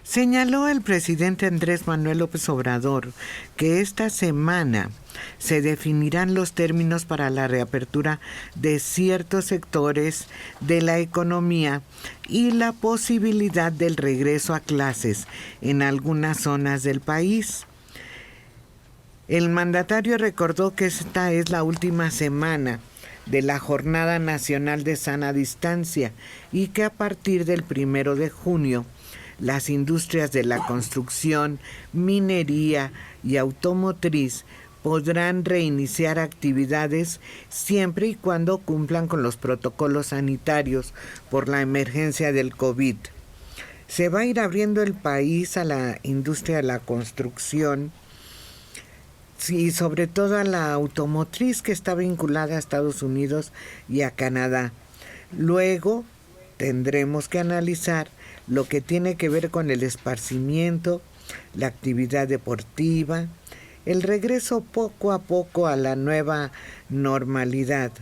Señaló el presidente Andrés Manuel López Obrador que esta semana se definirán los términos para la reapertura de ciertos sectores de la economía y la posibilidad del regreso a clases en algunas zonas del país. El mandatario recordó que esta es la última semana de la Jornada Nacional de Sana Distancia y que a partir del 1 de junio las industrias de la construcción, minería y automotriz podrán reiniciar actividades siempre y cuando cumplan con los protocolos sanitarios por la emergencia del COVID. Se va a ir abriendo el país a la industria de la construcción y sobre todo a la automotriz, que está vinculada a Estados Unidos y a Canadá. Luego tendremos que analizar lo que tiene que ver con el esparcimiento, la actividad deportiva, el regreso poco a poco a la nueva normalidad.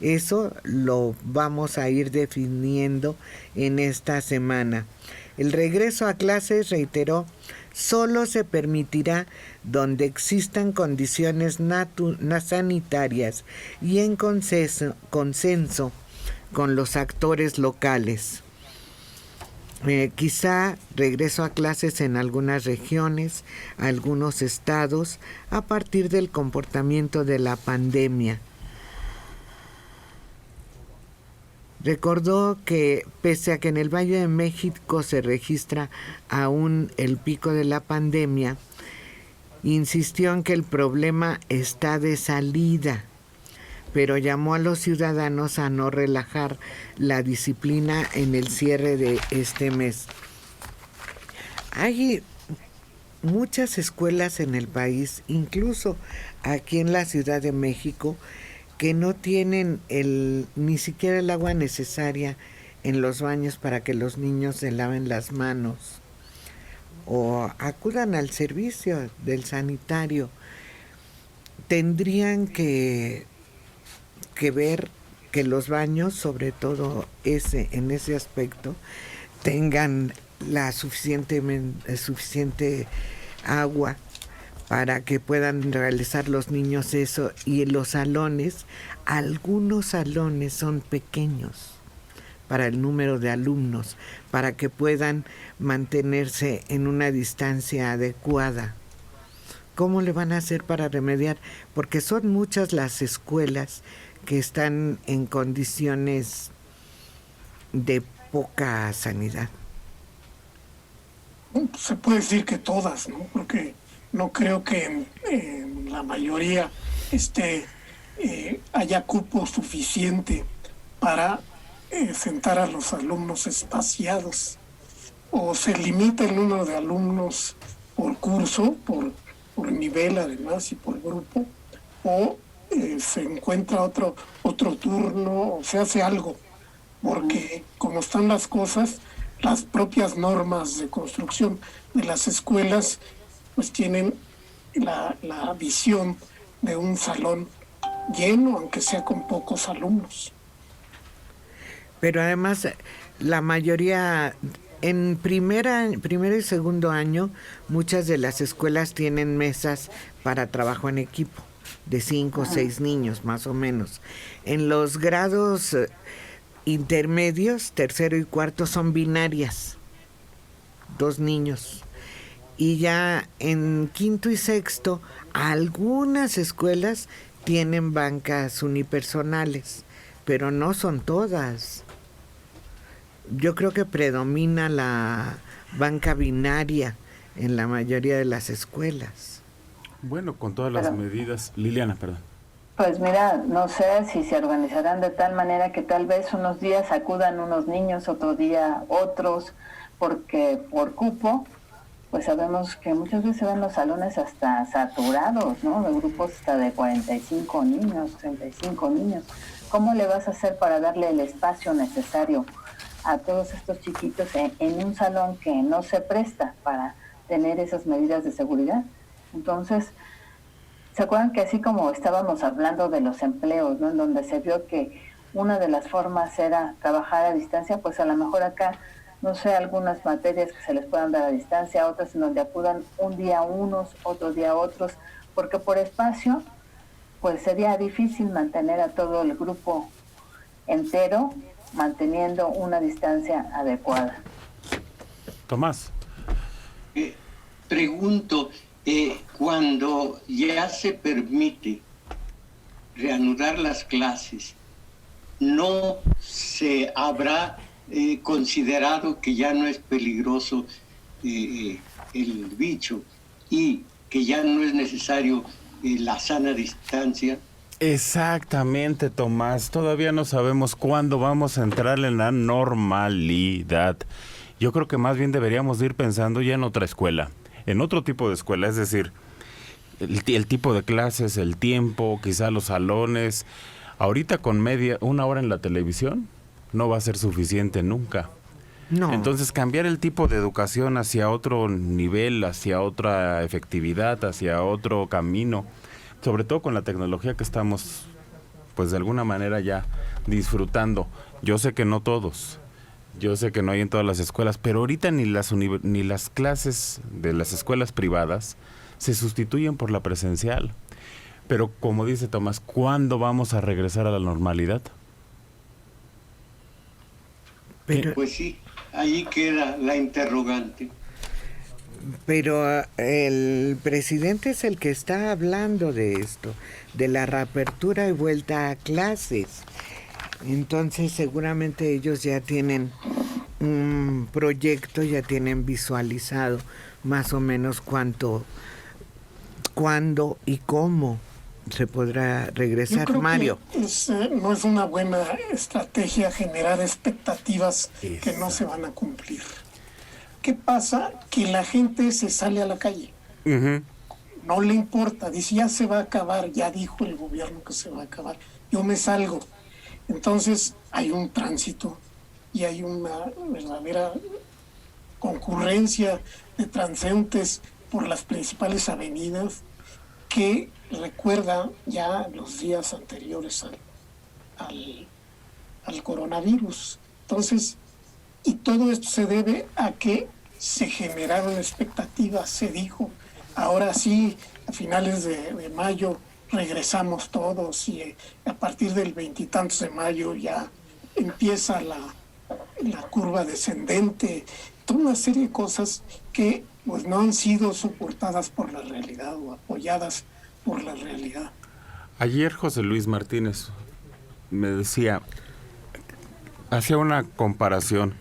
Eso lo vamos a ir definiendo en esta semana. El regreso a clases, reiteró, solo se permitirá donde existan condiciones sanitarias y en consenso con los actores locales. Quizá regreso a clases en algunas regiones, algunos estados, a partir del comportamiento de la pandemia. Recordó que pese a que en el Valle de México se registra aún el pico de la pandemia, insistió en que el problema está de salida, pero llamó a los ciudadanos a no relajar la disciplina en el cierre de este mes. Hay muchas escuelas en el país, incluso aquí en la Ciudad de México, que no tienen ni siquiera el agua necesaria en los baños para que los niños se laven las manos o acudan al servicio del sanitario. Tendrían que ver que los baños, sobre todo en ese aspecto, tengan la suficiente agua para que puedan realizar los niños eso. Y en los salones, algunos salones son pequeños para el número de alumnos, para que puedan mantenerse en una distancia adecuada. ¿Cómo le van a hacer para remediar? Porque son muchas las escuelas que están en condiciones de poca sanidad. Se puede decir que todas, ¿no? Porque no creo que en la mayoría haya cupo suficiente para sentar a los alumnos espaciados, o se limita el número de alumnos por curso, por nivel además y por grupo, o se encuentra otro turno, o se hace algo, porque como están las cosas, las propias normas de construcción de las escuelas pues tienen la visión de un salón lleno, aunque sea con pocos alumnos. Pero además, la mayoría, en primero y segundo año, muchas de las escuelas tienen mesas para trabajo en equipo, de 5 o 6 niños, más o menos. En los grados intermedios, tercero y cuarto, son binarias, 2 niños. Y ya en quinto y sexto, algunas escuelas tienen bancas unipersonales, pero no son todas. Yo creo que predomina la banca binaria en la mayoría de las escuelas. Bueno, con todas las medidas. Liliana, perdón. Pues mira, no sé si se organizarán de tal manera que tal vez unos días acudan unos niños, otro día otros, porque por cupo, pues sabemos que muchas veces se ven los salones hasta saturados, ¿no? De grupos hasta de 45 niños, 35 niños. ¿Cómo le vas a hacer para darle el espacio necesario a todos estos chiquitos en un salón que no se presta para tener esas medidas de seguridad? Entonces, ¿se acuerdan que así como estábamos hablando de los empleos, ¿no? En donde se vio que una de las formas era trabajar a distancia, pues a lo mejor acá no sé, algunas materias que se les puedan dar a distancia, otras en donde acudan un día unos, otro día otros, porque por espacio pues sería difícil mantener a todo el grupo entero manteniendo una distancia adecuada. Tomás. Pregunto, cuando ya se permite reanudar las clases, ¿no se habrá considerado que ya no es peligroso el bicho y que ya no es necesario la sana distancia? Exactamente, Tomás. Todavía no sabemos cuándo vamos a entrar en la normalidad. Yo creo que más bien deberíamos ir pensando ya en otra escuela, en otro tipo de escuela, es decir, el tipo de clases, el tiempo, quizá los salones. Ahorita con una hora en la televisión no va a ser suficiente nunca. No. Entonces cambiar el tipo de educación hacia otro nivel, hacia otra efectividad, hacia otro camino, sobre todo con la tecnología que estamos, pues de alguna manera ya disfrutando. Yo sé que no todos, yo sé que no hay en todas las escuelas, pero ahorita ni las clases de las escuelas privadas se sustituyen por la presencial. Pero como dice Tomás, ¿cuándo vamos a regresar a la normalidad? Pues sí, ahí queda la interrogante. Pero el presidente es el que está hablando de esto, de la reapertura y vuelta a clases. Entonces seguramente ellos ya tienen un proyecto, ya tienen visualizado más o menos cuándo y cómo se podrá regresar. Yo creo Mario. Que no es una buena estrategia generar expectativas que no se van a cumplir. ¿Qué pasa? Que la gente se sale a la calle. Uh-huh. No le importa, dice, ya se va a acabar, ya dijo el gobierno que se va a acabar, yo me salgo. Entonces hay un tránsito y hay una verdadera concurrencia de transeúntes por las principales avenidas que recuerda ya los días anteriores al coronavirus. Entonces, y todo esto se debe a que se generaron expectativas, se dijo, ahora sí, a finales de mayo regresamos todos y a partir del 20 y tantos de mayo ya empieza la curva descendente, toda una serie de cosas que pues no han sido soportadas por la realidad o apoyadas por la realidad. Ayer José Luis Martínez me decía, hacía una comparación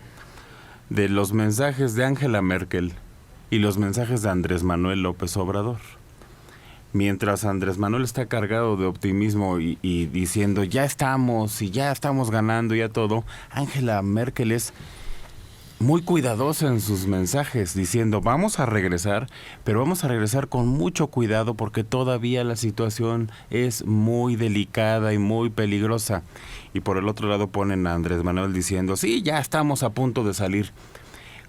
de los mensajes de Angela Merkel y los mensajes de Andrés Manuel López Obrador. Mientras Andrés Manuel está cargado de optimismo y diciendo ya estamos ganando ya todo, Angela Merkel es muy cuidadosa en sus mensajes, diciendo vamos a regresar, pero vamos a regresar con mucho cuidado porque todavía la situación es muy delicada y muy peligrosa. Y por el otro lado ponen a Andrés Manuel diciendo sí, ya estamos a punto de salir,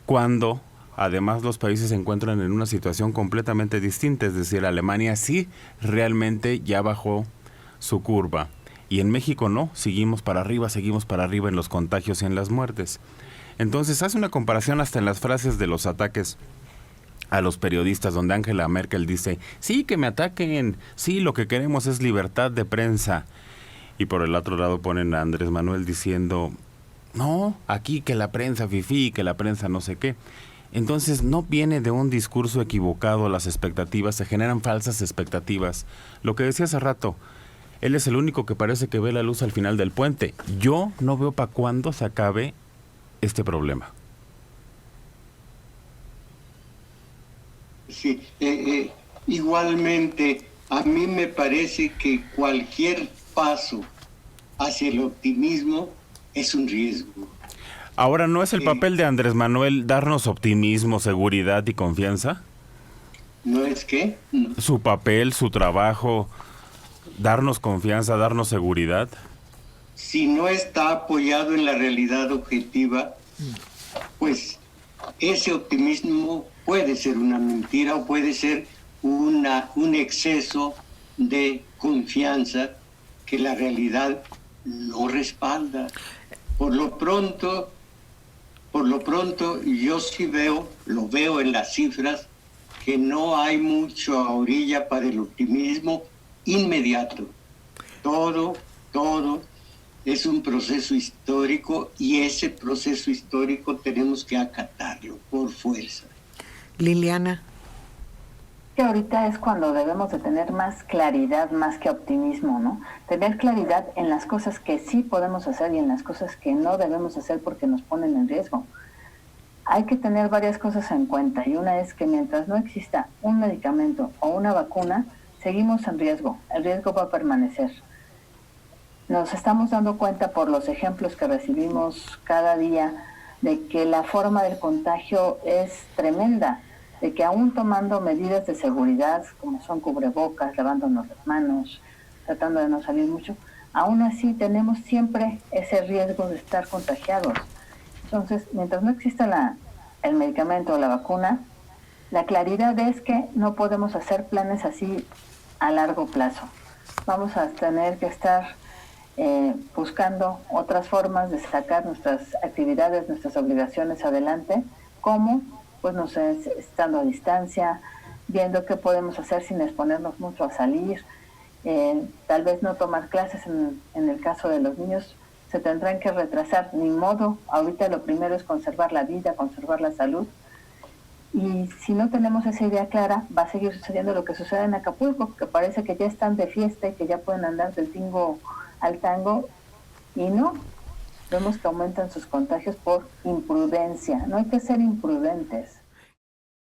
cuando además los países se encuentran en una situación completamente distinta, es decir, Alemania sí realmente ya bajó su curva y en México no, seguimos para arriba en los contagios y en las muertes. Entonces hace una comparación hasta en las frases de los ataques a los periodistas, donde Angela Merkel dice, sí, que me ataquen, sí, lo que queremos es libertad de prensa. Y por el otro lado ponen a Andrés Manuel diciendo, no, aquí que la prensa fifí, que la prensa no sé qué. Entonces no viene de un discurso equivocado las expectativas, se generan falsas expectativas. Lo que decía hace rato, él es el único que parece que ve la luz al final del puente. Yo no veo para cuándo se acabe este problema. Sí, igualmente a mí me parece que cualquier paso hacia el optimismo es un riesgo. Ahora, ¿no es el papel de Andrés Manuel darnos optimismo, seguridad y confianza? ¿No es qué? Su papel, su trabajo, darnos confianza, darnos seguridad. Si no está apoyado en la realidad objetiva, pues ese optimismo puede ser una mentira o puede ser un exceso de confianza que la realidad no respalda. Por lo pronto por lo pronto yo sí lo veo en las cifras, que no hay mucha orilla para el optimismo inmediato. Todo es un proceso histórico y ese proceso histórico tenemos que acatarlo por fuerza. Liliana. Que ahorita es cuando debemos de tener más claridad, más que optimismo, ¿no? Tener claridad en las cosas que sí podemos hacer y en las cosas que no debemos hacer porque nos ponen en riesgo. Hay que tener varias cosas en cuenta, y una es que mientras no exista un medicamento o una vacuna, seguimos en riesgo. El riesgo va a permanecer. Nos estamos dando cuenta por los ejemplos que recibimos cada día de que la forma del contagio es tremenda, de que aún tomando medidas de seguridad, como son cubrebocas, lavándonos las manos, tratando de no salir mucho, aún así tenemos siempre ese riesgo de estar contagiados. Entonces, mientras no exista el medicamento o la vacuna, la claridad es que no podemos hacer planes así a largo plazo. Vamos a tener que estar buscando otras formas de sacar nuestras actividades, nuestras obligaciones adelante, como, pues no sé, estando a distancia, viendo qué podemos hacer sin exponernos mucho a salir, tal vez no tomar clases en el caso de los niños, se tendrán que retrasar, ni modo. Ahorita lo primero es conservar la vida, conservar la salud, y si no tenemos esa idea clara, va a seguir sucediendo lo que sucede en Acapulco, que parece que ya están de fiesta y que ya pueden andar del tingo al tango, y no, vemos que aumentan sus contagios por imprudencia. No hay que ser imprudentes,